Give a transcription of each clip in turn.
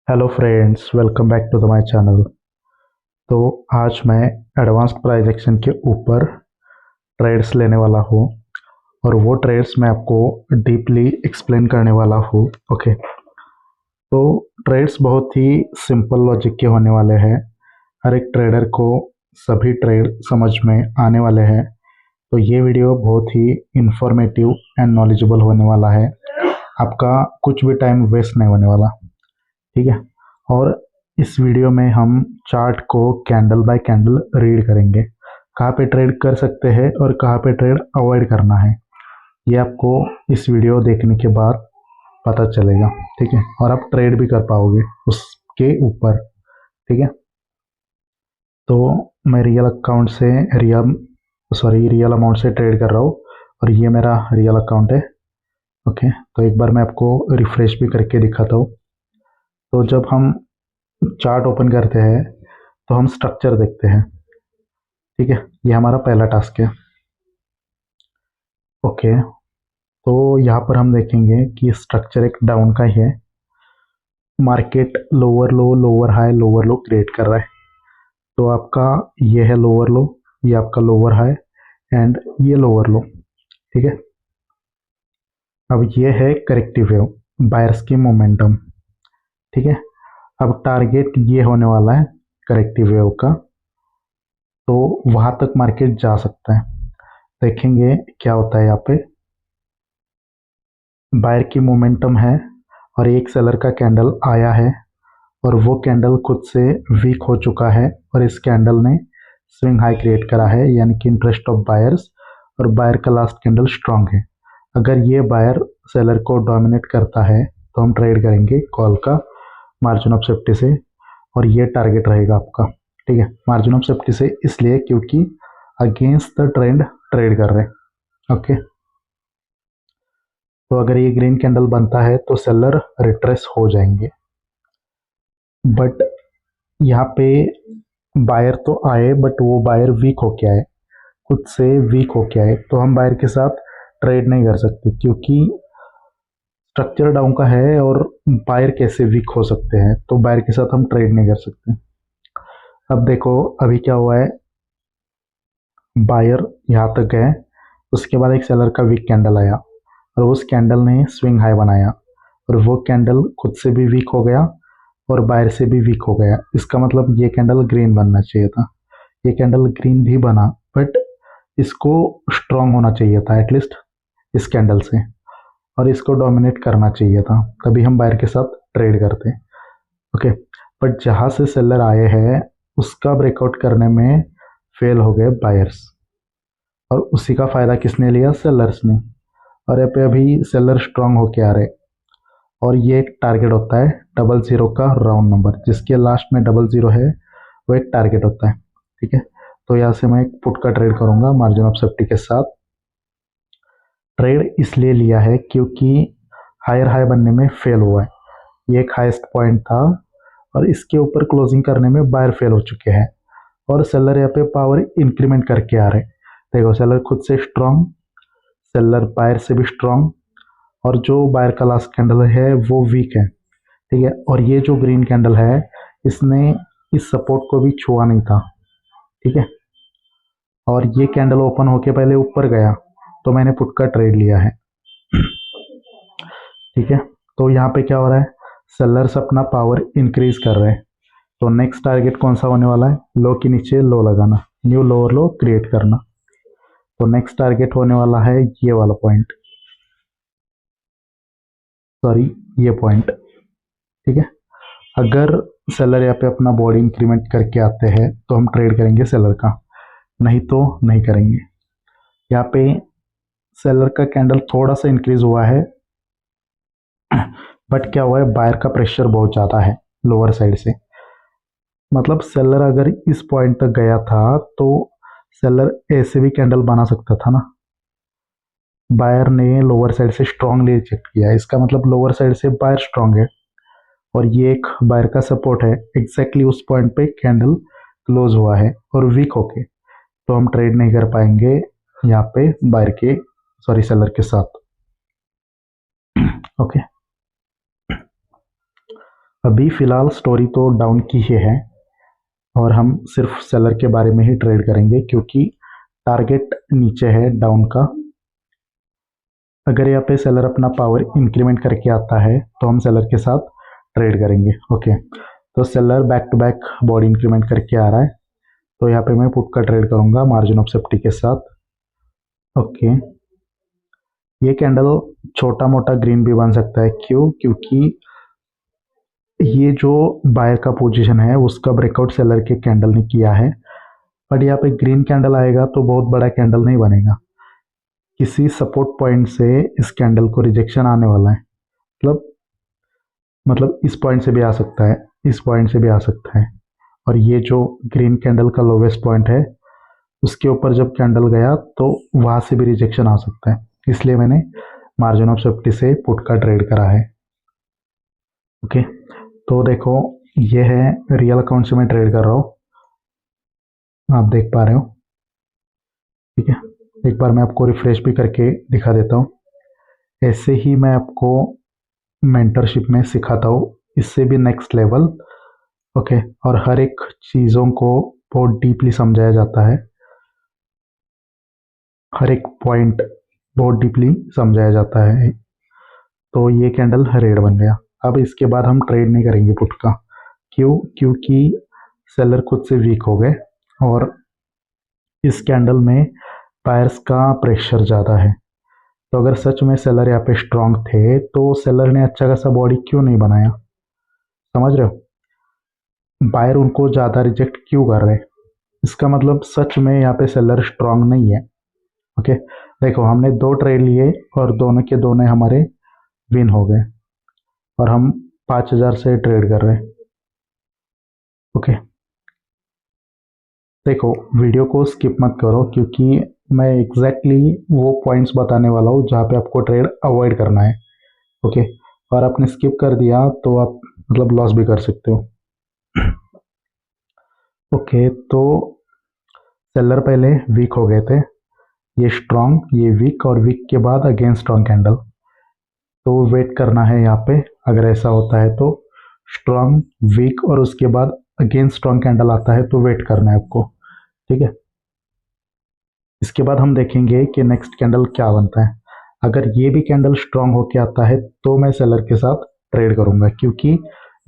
Hello friends, welcome back to the my channel. तो आज मैं एडवांस्ड प्राइस एक्शन के ऊपर ट्रेड्स लेने वाला हूँ और वो ट्रेड्स मैं आपको डीपली एक्सप्लेन करने वाला हूँ। ओके, तो ट्रेड्स बहुत ही सिंपल लॉजिक के होने वाले हैं। हर एक ट्रेडर को सभी ट्रेड समझ में आने वाले हैं। तो ये वीडियो बहुत ही इंफॉर्मेटिव एंड नॉलेजेबल होने वाला है। आपका कुछ भी टाइम वेस्ट नहीं होने वाला, ठीक है। और इस वीडियो में हम चार्ट को कैंडल बाय कैंडल रीड करेंगे, कहाँ पे ट्रेड कर सकते हैं और कहाँ पे ट्रेड अवॉइड करना है, ये आपको इस वीडियो देखने के बाद पता चलेगा, ठीक है। और आप ट्रेड भी कर पाओगे उसके ऊपर, ठीक है। तो मैं रियल अकाउंट से रियल अमाउंट से ट्रेड कर रहा हूँ और ये मेरा रियल अकाउंट है। ओके, तो एक बार मैं आपको रिफ्रेश भी करके दिखाता हूँ। तो जब हम चार्ट ओपन करते हैं तो हम स्ट्रक्चर देखते हैं, ठीक है। ये हमारा पहला टास्क है। ओके, तो यहाँ पर हम देखेंगे कि स्ट्रक्चर एक डाउन का ही है। मार्केट लोअर हाई लोअर लो क्रिएट कर रहा है। तो आपका ये है लोअर लो, ये आपका लोअर हाई एंड ये लोअर लो, ठीक है। अब ये है करेक्टिव वेव, बायर्स की मोमेंटम, ठीक है। अब टारगेट ये होने वाला है करेक्टिव वेव का, तो वहां तक मार्केट जा सकता है। देखेंगे क्या होता है। यहाँ पे बायर की मोमेंटम है और एक सेलर का कैंडल आया है और वो कैंडल खुद से वीक हो चुका है और इस कैंडल ने स्विंग हाई क्रिएट करा है, यानी कि इंटरेस्ट ऑफ बायर्स, और बायर का लास्ट कैंडल स्ट्रांग है। अगर ये बायर सेलर को डोमिनेट करता है तो हम ट्रेड करेंगे कॉल का मार्जिन ऑफ सेफ्टी से, और ये टारगेट रहेगा आपका, ठीक है। मार्जिन ऑफ सेफ्टी से इसलिए क्योंकि अगेंस्ट द ट्रेंड ट्रेड कर रहे हैं। ओके, तो अगर ये ग्रीन कैंडल बनता है तो सेलर रिट्रेस हो जाएंगे, बट यहाँ पे बायर तो आए बट वो बायर वीक हो के आए, खुद से वीक हो के आए, तो हम बायर के साथ ट्रेड नहीं कर सकते क्योंकि स्ट्रक्चर डाउन का है और बायर कैसे वीक हो सकते हैं, तो बायर के साथ हम ट्रेड नहीं कर सकते। अब देखो अभी क्या हुआ है, बायर यहाँ तक गए, उसके बाद एक सेलर का वीक कैंडल आया और उस कैंडल ने स्विंग हाई बनाया और वो कैंडल खुद से भी वीक हो गया और बायर से भी वीक हो गया। इसका मतलब ये कैंडल ग्रीन बनना चाहिए था। ये कैंडल ग्रीन भी बना बट इसको स्ट्रांग होना चाहिए था एटलीस्ट इस कैंडल से, और इसको डोमिनेट करना चाहिए था, तभी हम बायर के साथ ट्रेड करते। ओके, बट जहाँ से सेलर आए हैं उसका ब्रेकआउट करने में फेल हो गए बायर्स, और उसी का फायदा किसने लिया? सेलर्स ने। और यहाँ पे अभी सेलर स्ट्रांग होके आ रहे, और ये एक टारगेट होता है 00 का राउंड नंबर, जिसके लास्ट में 00 है वो एक टारगेट होता है, ठीक है। तो यहाँ से मैं एक पुट का ट्रेड करूंगा मार्जिन ऑफ सेफ्टी के साथ। ट्रेड इसलिए लिया है क्योंकि हायर हाई बनने में फेल हुआ है, ये एक हाईएस्ट पॉइंट था और इसके ऊपर क्लोजिंग करने में बायर फेल हो चुके हैं और सेलर यहाँ पे पावर इंक्रीमेंट करके आ रहे। देखो सेलर खुद से स्ट्रांग, सेलर बायर से भी स्ट्रांग, और जो बायर का लास्ट कैंडल है वो वीक है, ठीक है। और ये जो ग्रीन कैंडल है इसने इस सपोर्ट को भी छुआ नहीं था, ठीक है। और ये कैंडल ओपन होके पहले ऊपर गया तो मैंने पुट का ट्रेड लिया है, ठीक है। तो यहाँ पे क्या हो रहा है, सेलर्स अपना पावर इंक्रीज कर रहे हैं। तो नेक्स्ट टारगेट कौन सा होने वाला है? लो के नीचे लो लगाना, न्यू लोअर लो क्रिएट करना। तो नेक्स्ट टारगेट होने वाला है ये वाला पॉइंट, सॉरी ये पॉइंट, ठीक है। अगर सेलर यहाँ पे अपना बॉडी इंक्रीमेंट करके आते हैं तो हम ट्रेड करेंगे सेलर का, नहीं तो नहीं करेंगे। यहाँ पे सेलर का कैंडल थोड़ा सा इंक्रीज हुआ है बट क्या हुआ है, बायर का प्रेशर बहुत ज़्यादा है लोअर साइड से। मतलब सेलर अगर इस पॉइंट तक गया था तो सेलर ऐसे भी कैंडल बना सकता था ना। बायर ने लोअर साइड से स्ट्रांगली रिजेक्ट किया, इसका मतलब लोअर साइड से बायर स्ट्रांग है और ये एक बायर का सपोर्ट है। एग्जैक्टली उस पॉइंट पे कैंडल क्लोज हुआ है और वीक होके, तो हम ट्रेड नहीं कर पाएंगे यहाँ पे बायर के सेलर के साथ। ओके, अभी फ़िलहाल स्टोरी तो डाउन की ही है और हम सिर्फ सेलर के बारे में ही ट्रेड करेंगे क्योंकि टारगेट नीचे है डाउन का। अगर यहाँ पे सेलर अपना पावर इंक्रीमेंट करके आता है तो हम सेलर के साथ ट्रेड करेंगे। ओके, तो seller back to back body increment करके आ रहा है, तो यहाँ पे मैं पुट का ट्रेड करूंगा मार्जिन ऑफ सेफ्टी के साथ। ओके, ये कैंडल छोटा मोटा ग्रीन भी बन सकता है। क्यों? क्योंकि ये जो बायर का पोजीशन है उसका ब्रेकआउट सेलर के कैंडल ने किया है, बट यहाँ पे ग्रीन कैंडल आएगा तो बहुत बड़ा कैंडल नहीं बनेगा। किसी सपोर्ट पॉइंट से इस कैंडल को रिजेक्शन आने वाला है। मतलब इस पॉइंट से भी आ सकता है, इस पॉइंट से भी आ सकता है, और ये जो ग्रीन कैंडल का लोवेस्ट पॉइंट है उसके ऊपर जब कैंडल गया तो वहां से भी रिजेक्शन आ सकता है। इसलिए मैंने मार्जिन ऑफ सेफ्टी से पुट का ट्रेड करा है। ओके, तो देखो ये है रियल अकाउंट से मैं ट्रेड कर रहा हूँ, आप देख पा रहे हो। ठीक है, एक बार मैं आपको रिफ्रेश भी करके दिखा देता हूँ। ऐसे ही मैं आपको मेंटरशिप में सिखाता हूँ, इससे भी नेक्स्ट लेवल। ओके, और हर एक चीज़ों को बहुत डीपली समझाया जाता है, हर एक पॉइंट बहुत डीपली समझाया जाता है। तो ये कैंडल रेड बन गया। अब इसके बाद हम ट्रेड नहीं करेंगे पुट का। क्यों? क्योंकि सेलर खुद से वीक हो गए और इस कैंडल में बायर्स का प्रेशर ज़्यादा है। तो अगर सच में सेलर यहाँ पे स्ट्रांग थे तो सेलर ने अच्छा खासा बॉडी क्यों नहीं बनाया? समझ रहे हो? बायर उनको ज़्यादा रिजेक्ट क्यों कर रहे हैं? इसका मतलब सच में यहाँ पे सेलर स्ट्रांग नहीं है। ओके, देखो हमने 2 ट्रेड लिए और दोनों के दोनों हमारे विन हो गए और हम 5000 से ट्रेड कर रहे हैं। ओके, देखो वीडियो को स्किप मत करो क्योंकि मैं एग्जैक्टली वो पॉइंट्स बताने वाला हूँ जहाँ पे आपको ट्रेड अवॉइड करना है। ओके, और आपने स्किप कर दिया तो आप मतलब लॉस भी कर सकते हो। ओके, तो सेलर पहले वीक हो गए थे, ये स्ट्रांग, ये वीक, और वीक के बाद अगेन स्ट्रांग कैंडल। तो वेट करना है यहाँ पे, अगर ऐसा होता है तो स्ट्रांग, वीक और उसके बाद अगेन स्ट्रांग कैंडल आता है तो वेट करना है आपको। ठीक है, इसके बाद हम देखेंगे कि नेक्स्ट कैंडल क्या बनता है। अगर ये भी कैंडल स्ट्रांग होके आता है तो मैं सेलर के साथ ट्रेड करूंगा क्योंकि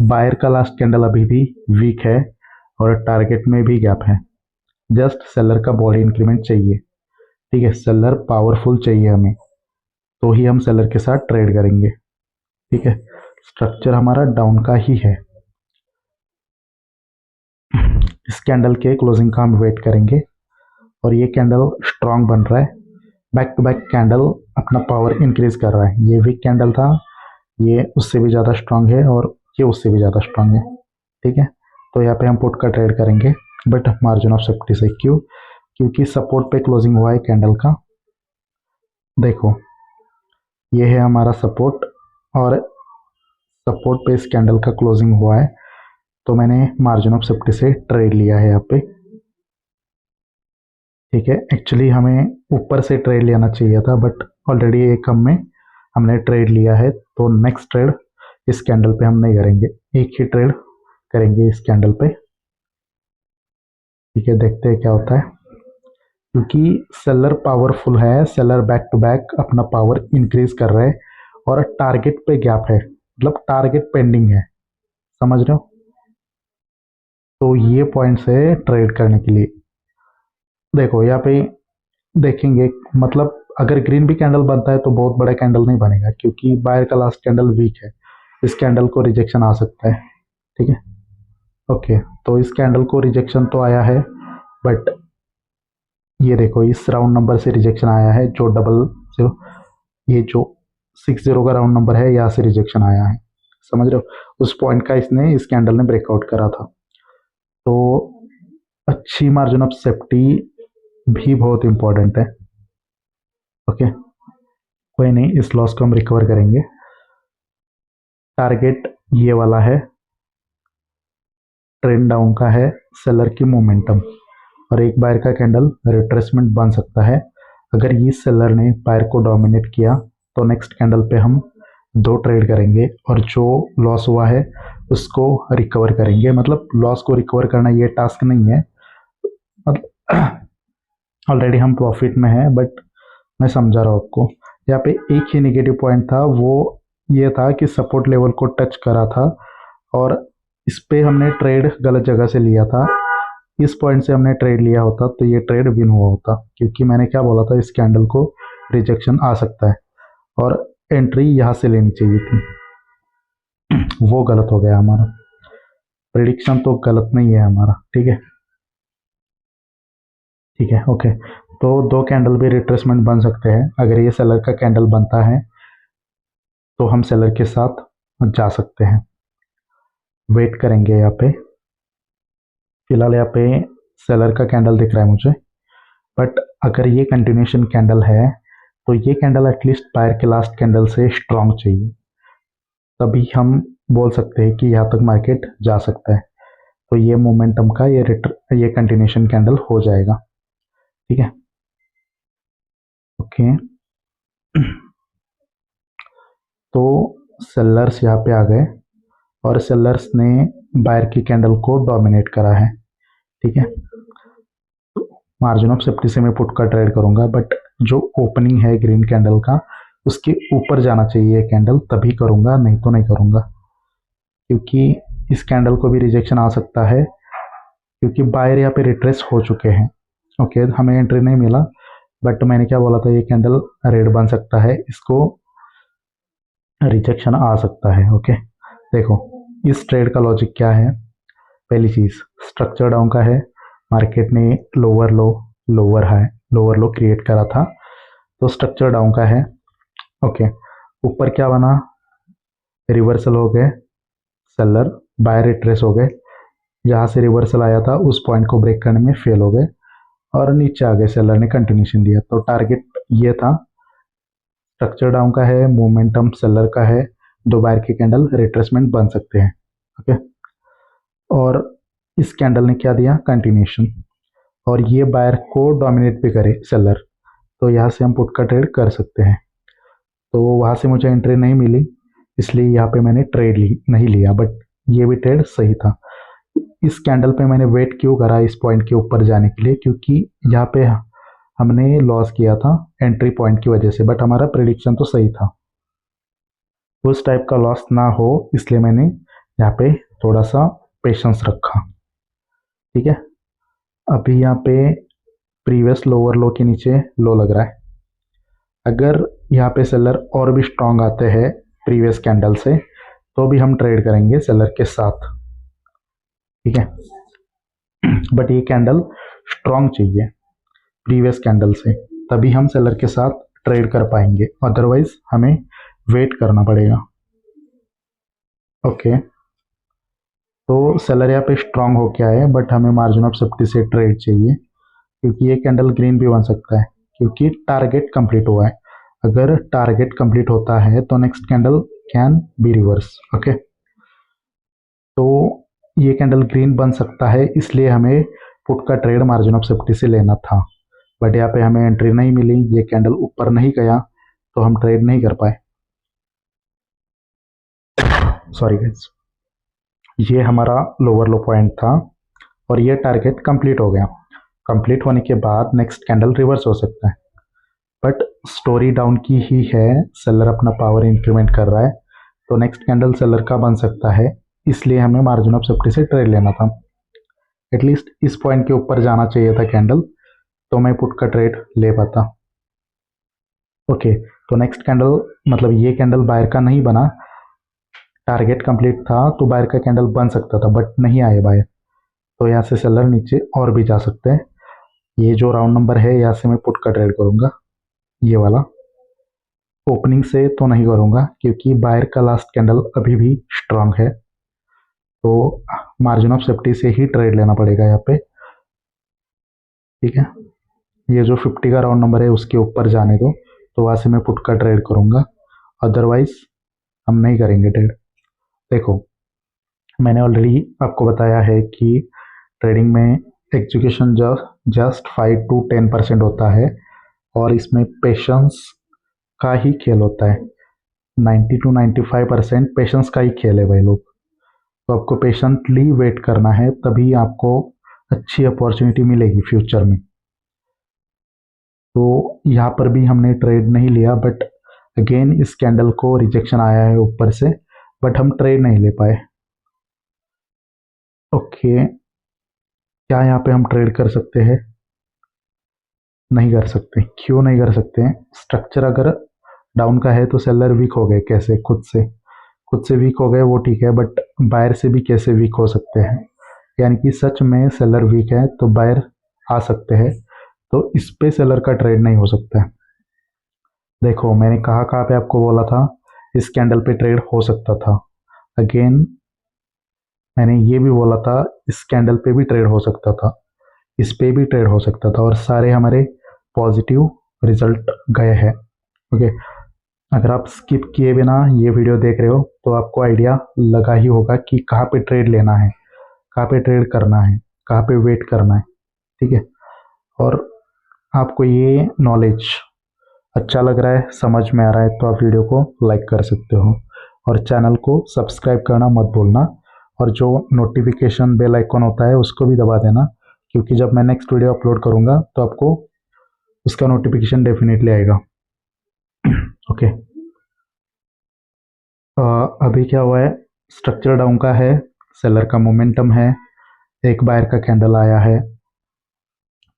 बायर का लास्ट कैंडल अभी भी वीक है और टारगेट में भी गैप है। जस्ट सेलर का बॉडी इंक्रीमेंट चाहिए। ठीक है, सेलर पावरफुल चाहिए हमें, तो ही हम सेलर के साथ ट्रेड करेंगे। ठीक है, स्ट्रक्चर हमारा डाउन का ही है। इस कैंडल के क्लोजिंग का हम वेट करेंगे और ये कैंडल स्ट्रांग बन रहा है, बैक टू बैक कैंडल अपना पावर इंक्रीज कर रहा है। ये वीक कैंडल था, ये उससे भी ज़्यादा स्ट्रांग है और ये उससे भी ज़्यादा स्ट्रांग है। ठीक है, तो यहाँ पे हम पुट का ट्रेड करेंगे बट मार्जिन ऑफ सेफ्टी से। क्यों? क्योंकि सपोर्ट पे क्लोजिंग हुआ है कैंडल का। देखो ये है हमारा सपोर्ट और सपोर्ट पे इस कैंडल का क्लोजिंग हुआ है, तो मैंने मार्जिन ऑफ सेफ्टी से ट्रेड लिया है यहाँ पे। ठीक है, एक्चुअली हमें ऊपर से ट्रेड लेना चाहिए था बट ऑलरेडी एक हमने ट्रेड लिया है, तो नेक्स्ट ट्रेड इस कैंडल पे हम नहीं करेंगे, एक ही ट्रेड करेंगे इस कैंडल पे। ठीक है, देखते हैं क्या होता है। क्योंकि सेलर पावरफुल है, सेलर बैक टू बैक अपना पावर इंक्रीज कर रहे हैं और टारगेट पे गैप है, मतलब टारगेट पेंडिंग है। समझ रहे हो? तो ये पॉइंट्स है ट्रेड करने के लिए। देखो यहाँ पे देखेंगे, मतलब अगर ग्रीन भी कैंडल बनता है तो बहुत बड़ा कैंडल नहीं बनेगा क्योंकि बायर का लास्ट कैंडल वीक है, इस कैंडल को रिजेक्शन आ सकता है। ठीक है, ओके, तो इस कैंडल को रिजेक्शन तो आया है बट ये देखो इस राउंड नंबर से रिजेक्शन आया है जो 00, ये जो 60 का राउंड नंबर है यहाँ से रिजेक्शन आया है। समझ रहे हो? उस पॉइंट का इसने इस कैंडल ने ब्रेकआउट करा था। तो अच्छी मार्जिन ऑफ सेफ्टी भी बहुत इंपॉर्टेंट है। ओके, कोई नहीं, इस लॉस को हम रिकवर करेंगे। टारगेट ये वाला है, ट्रेंड डाउन का है, सेलर की मोमेंटम, और एक बायर का कैंडल रिट्रेसमेंट बन सकता है। अगर ये सेलर ने बायर को डोमिनेट किया तो नेक्स्ट कैंडल पे हम 2 ट्रेड करेंगे और जो लॉस हुआ है उसको रिकवर करेंगे। मतलब लॉस को रिकवर करना ये टास्क नहीं है, मतलब ऑलरेडी हम प्रॉफिट में हैं, बट मैं समझा रहा हूँ आपको। यहाँ पे एक ही नेगेटिव पॉइंट था, वो ये था कि सपोर्ट लेवल को टच करा था और इस पे हमने ट्रेड गलत जगह से लिया था। इस पॉइंट से हमने ट्रेड लिया होता तो ये ट्रेड विन हुआ होता, क्योंकि मैंने क्या बोला था, इस कैंडल को रिजेक्शन आ सकता है और एंट्री यहाँ से लेनी चाहिए थी। वो गलत हो गया हमारा, प्रिडिक्शन तो गलत नहीं है हमारा। ठीक है, ठीक है, ओके। तो दो कैंडल भी रिट्रेसमेंट बन सकते हैं। अगर ये सेलर का कैंडल बनता है तो हम सेलर के साथ जा सकते हैं, वेट करेंगे यहाँ पे। फिलहाल यहाँ पे सेलर का कैंडल दिख रहा है मुझे, बट अगर ये कंटिन्यूशन कैंडल है तो ये कैंडल एटलीस्ट बायर के लास्ट कैंडल से स्ट्रांग चाहिए, तभी हम बोल सकते हैं कि यहाँ तक मार्केट जा सकता है। तो ये मोमेंटम का ये कंटिन्यूशन कैंडल हो जाएगा। ठीक है, ओके। तो सेलर्स यहाँ पे आ गए और सेलर्स ने बायर की कैंडल को डोमिनेट करा है। ठीक है, मार्जिन ऑफ सेफ्टी से मैं पुट का ट्रेड करूंगा, बट जो ओपनिंग है ग्रीन कैंडल का उसके ऊपर जाना चाहिए कैंडल, तभी करूंगा, नहीं तो नहीं करूंगा। क्योंकि इस कैंडल को भी रिजेक्शन आ सकता है, क्योंकि बायर यहाँ पे रिट्रेस हो चुके हैं। ओके, हमें एंट्री नहीं मिला, बट मैंने क्या बोला था, ये कैंडल रेड बन सकता है, इसको रिजेक्शन आ सकता है। ओके, देखो इस ट्रेड का लॉजिक क्या है। पहली चीज, स्ट्रक्चर डाउन का है, मार्केट ने लोअर लो लोअर हाई लोअर लो क्रिएट करा था, तो स्ट्रक्चर डाउन का है। ओके, ऊपर क्या बना, रिवर्सल हो गए, सेलर बायर रिट्रेस हो गए, जहां से रिवर्सल आया था उस पॉइंट को ब्रेक करने में फेल हो गए और नीचे आ गए, सेलर ने कंटिन्यूशन दिया। तो टारगेट ये था, स्ट्रक्चर डाउन का है, मोमेंटम सेलर का है, दो बायर के कैंडल रिट्रेसमेंट बन सकते हैं। ओके, और इस कैंडल ने क्या दिया, कंटिन्यूशन, और ये बायर को डोमिनेट भी करे सेलर, तो यहाँ से हम पुट का ट्रेड कर सकते हैं। तो वहाँ से मुझे एंट्री नहीं मिली, इसलिए यहाँ पे मैंने ट्रेड नहीं लिया, बट ये भी ट्रेड सही था। इस कैंडल पे मैंने वेट क्यों करा इस पॉइंट के ऊपर जाने के लिए, क्योंकि यहाँ पे हमने लॉस किया था एंट्री पॉइंट की वजह से, बट हमारा प्रिडिक्शन तो सही था, उस टाइप का लॉस ना हो, इसलिए मैंने यहाँ पे थोड़ा सा पेशेंस रखा। ठीक है, अभी यहाँ पे प्रीवियस लोअर लो के नीचे लो लग रहा है। अगर यहाँ पे सेलर और भी स्ट्रांग आते हैं प्रीवियस कैंडल से, तो भी हम ट्रेड करेंगे सेलर के साथ। ठीक है, बट ये कैंडल स्ट्रांग चाहिए प्रीवियस कैंडल से, तभी हम सेलर के साथ ट्रेड कर पाएंगे, अदरवाइज हमें वेट करना पड़ेगा। ओके, तो सेलर यहाँ पे स्ट्रांग हो क्या है, बट हमें मार्जिन ऑफ सेफ्टी से ट्रेड चाहिए, क्योंकि ये कैंडल ग्रीन भी बन सकता है, क्योंकि टारगेट कंप्लीट हुआ है। अगर टारगेट कंप्लीट होता है तो next candle can be reverse. Okay, तो ये कैंडल ग्रीन बन सकता है, इसलिए हमें पुट का ट्रेड मार्जिन ऑफ सेफ्टी से लेना था, बट यहाँ पे हमें एंट्री नहीं मिली, ये कैंडल ऊपर नहीं गया, तो हम ट्रेड नहीं कर पाए। सॉरी गाइस, ये हमारा लोअर लो पॉइंट था और ये टारगेट कंप्लीट हो गया। कंप्लीट होने के बाद नेक्स्ट कैंडल रिवर्स हो सकता है, बट स्टोरी डाउन की ही है, सेलर अपना पावर इंक्रीमेंट कर रहा है, तो नेक्स्ट कैंडल सेलर का बन सकता है, इसलिए हमें मार्जिन ऑफ सेफ्टी से ट्रेड लेना था। एटलीस्ट इस पॉइंट के ऊपर जाना चाहिए था कैंडल, तो मैं पुट का ट्रेड ले पाता। ओके, तो नेक्स्ट कैंडल, मतलब ये कैंडल बायर का नहीं बना, टारगेट कंप्लीट था तो बायर का कैंडल बन सकता था, बट नहीं आए बायर, तो यहाँ से सेलर नीचे और भी जा सकते हैं। ये जो राउंड नंबर है, यहाँ से मैं पुट का ट्रेड करूंगा, ये वाला। ओपनिंग से तो नहीं करूंगा, क्योंकि बायर का लास्ट कैंडल अभी भी स्ट्रांग है, तो मार्जिन ऑफ सेफ्टी से ही ट्रेड लेना पड़ेगा यहाँ पे। ठीक है, ये जो 50 का राउंड नंबर है उसके ऊपर जाने दो, तो वहाँ से मैं पुट का ट्रेड करूंगा, अदरवाइज हम नहीं करेंगे ट्रेड। देखो, मैंने ऑलरेडी आपको बताया है कि ट्रेडिंग में एग्जीक्यूशन जस्ट 5 to 10% होता है, और इसमें पेशेंस का ही खेल होता है। 90 to 95% पेशेंस का ही खेल है भाई लोग। तो आपको पेशेंटली वेट करना है, तभी आपको अच्छी अपॉर्चुनिटी मिलेगी फ्यूचर में। तो यहाँ पर भी हमने ट्रेड नहीं लिया, बट अगेन इस कैंडल को रिजेक्शन आया है ऊपर से, बट हम ट्रेड नहीं ले पाए। ओके, क्या यहाँ पे हम ट्रेड कर सकते हैं? नहीं कर सकते। क्यों नहीं कर सकते हैं? स्ट्रक्चर अगर डाउन का है तो सेलर वीक हो गए, कैसे? खुद से वीक हो गए वो ठीक है, बट बायर से भी कैसे वीक हो सकते हैं? यानी कि सच में सेलर वीक है तो बायर आ सकते हैं, तो इस पे सेलर का ट्रेड नहीं हो सकता है। देखो मैंने कहाँ पे आपको बोला था इस कैंडल पे ट्रेड हो सकता था। अगेन मैंने ये भी बोला था इस कैंडल पे भी ट्रेड हो सकता था, इस पे भी ट्रेड हो सकता था, और सारे हमारे पॉजिटिव रिजल्ट गए हैं। ओके, अगर आप स्किप किए बिना ये वीडियो देख रहे हो तो आपको आइडिया लगा ही होगा कि कहाँ पे ट्रेड लेना है, कहाँ पे ट्रेड करना है, कहाँ पे वेट करना है। ठीक है, और आपको ये नॉलेज अच्छा लग रहा है, समझ में आ रहा है, तो आप वीडियो को लाइक कर सकते हो और चैनल को सब्सक्राइब करना मत भूलना, और जो नोटिफिकेशन बेल आइकॉन होता है उसको भी दबा देना, क्योंकि जब मैं नेक्स्ट वीडियो अपलोड करूँगा तो आपको उसका नोटिफिकेशन डेफिनेटली आएगा। ओके, अभी क्या हुआ है? स्ट्रक्चर डाउन का है, सेलर का मोमेंटम है, एक बायर का कैंडल आया है,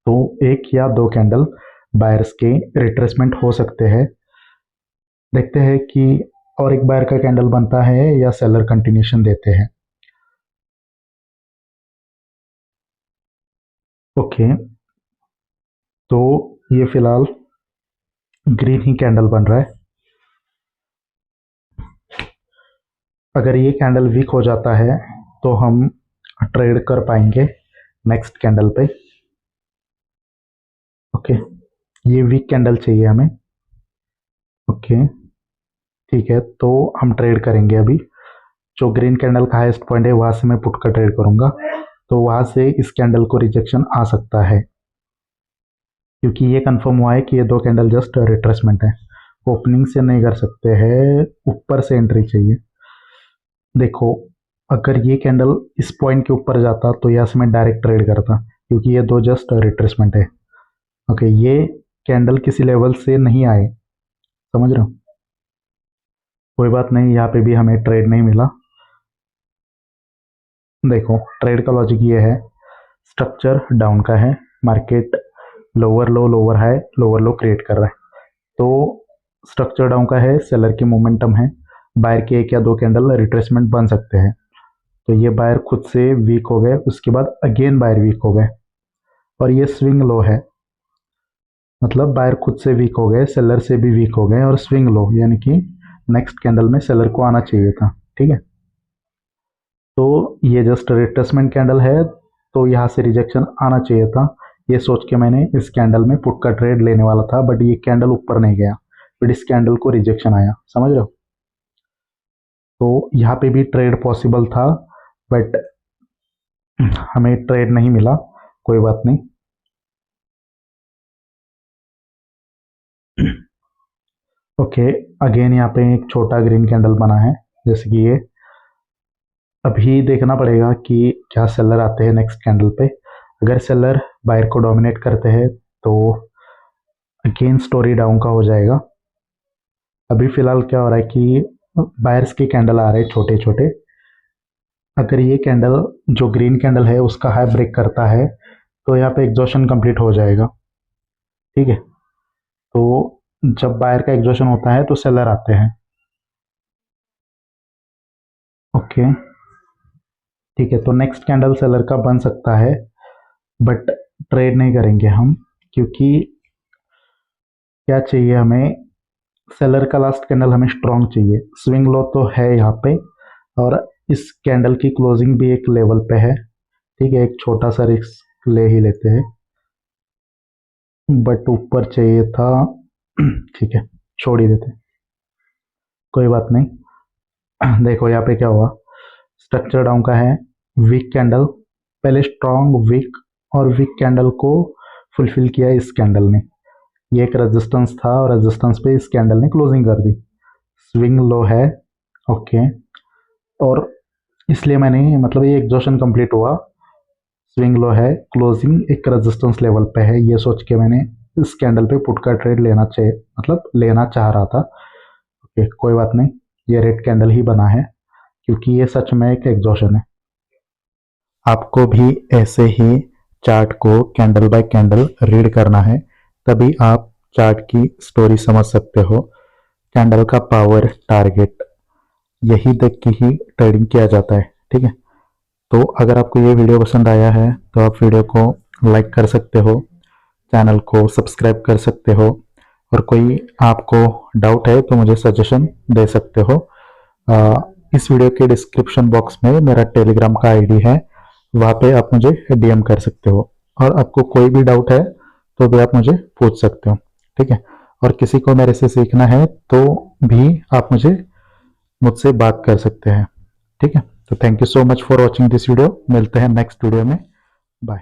तो एक या दो कैंडल बायर्स के रिट्रेसमेंट हो सकते हैं। देखते हैं कि और एक बायर का कैंडल बनता है या सेलर कंटिन्यूशन देते हैं। ओके, तो ये फिलहाल ग्रीन ही कैंडल बन रहा है। अगर ये कैंडल वीक हो जाता है तो हम ट्रेड कर पाएंगे नेक्स्ट कैंडल पे। ओके, ये वीक कैंडल चाहिए हमें। ओके, ठीक है, तो हम ट्रेड करेंगे। अभी जो ग्रीन कैंडल का हाईएस्ट पॉइंट है वहां से मैं पुट का ट्रेड करूंगा, तो वहां से इस कैंडल को रिजेक्शन आ सकता है, क्योंकि ये कंफर्म हुआ है कि ये दो कैंडल जस्ट रिट्रेसमेंट है। ओपनिंग से नहीं कर सकते हैं, ऊपर से एंट्री चाहिए। देखो अगर ये कैंडल इस पॉइंट के ऊपर जाता तो यहाँ से मैं डायरेक्ट ट्रेड करता, क्योंकि ये दो जस्ट रिट्रेसमेंट है। ओके, ये कैंडल किसी लेवल से नहीं आए, समझ रहे हो? कोई बात नहीं, यहाँ पे भी हमें ट्रेड नहीं मिला। देखो ट्रेड का लॉजिक ये है, स्ट्रक्चर डाउन का है, मार्केट लोअर हाई लोअर लो क्रिएट कर रहा है, तो स्ट्रक्चर डाउन का है, सेलर की मोमेंटम है, बायर के एक या दो कैंडल रिट्रेसमेंट बन सकते हैं। तो ये बायर खुद से वीक हो गए, उसके बाद अगेन बायर वीक हो गए, और ये स्विंग लो है, मतलब बायर खुद से वीक हो गए, सेलर से भी वीक हो गए, और स्विंग लो यानी कि नेक्स्ट कैंडल में सेलर को आना चाहिए था। ठीक है, तो ये जस्ट रिट्रेसमेंट कैंडल है, तो यहाँ से रिजेक्शन आना चाहिए था। ये सोच के मैंने इस कैंडल में पुट का ट्रेड लेने वाला था, बट ये कैंडल ऊपर नहीं गया, फिर इस कैंडल को रिजेक्शन आया, समझ रहे हो? तो यहाँ पे भी ट्रेड पॉसिबल था, बट हमें ट्रेड नहीं मिला। कोई बात नहीं। ओके, अगेन यहाँ पे एक छोटा ग्रीन कैंडल बना है, जैसे कि ये। अभी देखना पड़ेगा कि क्या सेलर आते हैं नेक्स्ट कैंडल पे। अगर सेलर बायर को डोमिनेट करते हैं तो अगेन स्टोरी डाउन का हो जाएगा। अभी फिलहाल क्या हो रहा है कि बायर्स के कैंडल आ रहे हैं छोटे छोटे। अगर ये कैंडल जो ग्रीन कैंडल है उसका हाई ब्रेक करता है तो यहाँ पे एग्जॉशन कंप्लीट हो जाएगा। ठीक है, तो जब बायर का एग्जॉशन होता है तो सेलर आते हैं। ओके, ठीक है, तो नेक्स्ट कैंडल सेलर का बन सकता है, बट ट्रेड नहीं करेंगे हम, क्योंकि क्या चाहिए हमें? सेलर का लास्ट कैंडल हमें स्ट्रॉन्ग चाहिए। स्विंग लो तो है यहाँ पे, और इस कैंडल की क्लोजिंग भी एक लेवल पे है। ठीक है, एक छोटा सा रिस्क ले ही लेते हैं, बट ऊपर चाहिए था। ठीक है, छोड़ ही देते, कोई बात नहीं। देखो यहाँ पे क्या हुआ, स्ट्रक्चर डाउन का है, वीक कैंडल, पहले स्ट्रॉन्ग वीक और वीक कैंडल को फुलफिल किया इस कैंडल ने। ये एक रेजिस्टेंस था और रेजिस्टेंस पे इस कैंडल ने क्लोजिंग कर दी। स्विंग लो है। ओके, और इसलिए मैंने मतलब ये एग्जॉशन कंप्लीट हुआ, स्विंग लो है, क्लोजिंग एक रेजिस्टेंस लेवल पे है, ये सोच के मैंने इस कैंडल पे पुट का ट्रेड लेना चाहिए, मतलब लेना चाह रहा था। ओके, कोई बात नहीं, ये रेड कैंडल ही बना है क्योंकि ये सच में एक एग्जॉशन है। आपको भी ऐसे ही चार्ट को कैंडल बाय कैंडल रीड करना है, तभी आप चार्ट की स्टोरी समझ सकते हो। कैंडल का पावर, टारगेट, यही देख के ही ट्रेडिंग किया जाता है, ठीक है। तो अगर आपको ये वीडियो पसंद आया है तो आप वीडियो को लाइक कर सकते हो, चैनल को सब्सक्राइब कर सकते हो, और कोई आपको डाउट है तो मुझे सजेशन दे सकते हो। इस वीडियो के डिस्क्रिप्शन बॉक्स में मेरा टेलीग्राम का आईडी है, वहाँ पे आप मुझे डीएम कर सकते हो, और आपको कोई भी डाउट है तो भी आप मुझे पूछ सकते हो, ठीक है। और किसी को मेरे से सीखना है तो भी आप मुझसे बात कर सकते हैं, ठीक है। तो thank you so much for watching this video, मिलते हैं नेक्स्ट वीडियो में, बाय।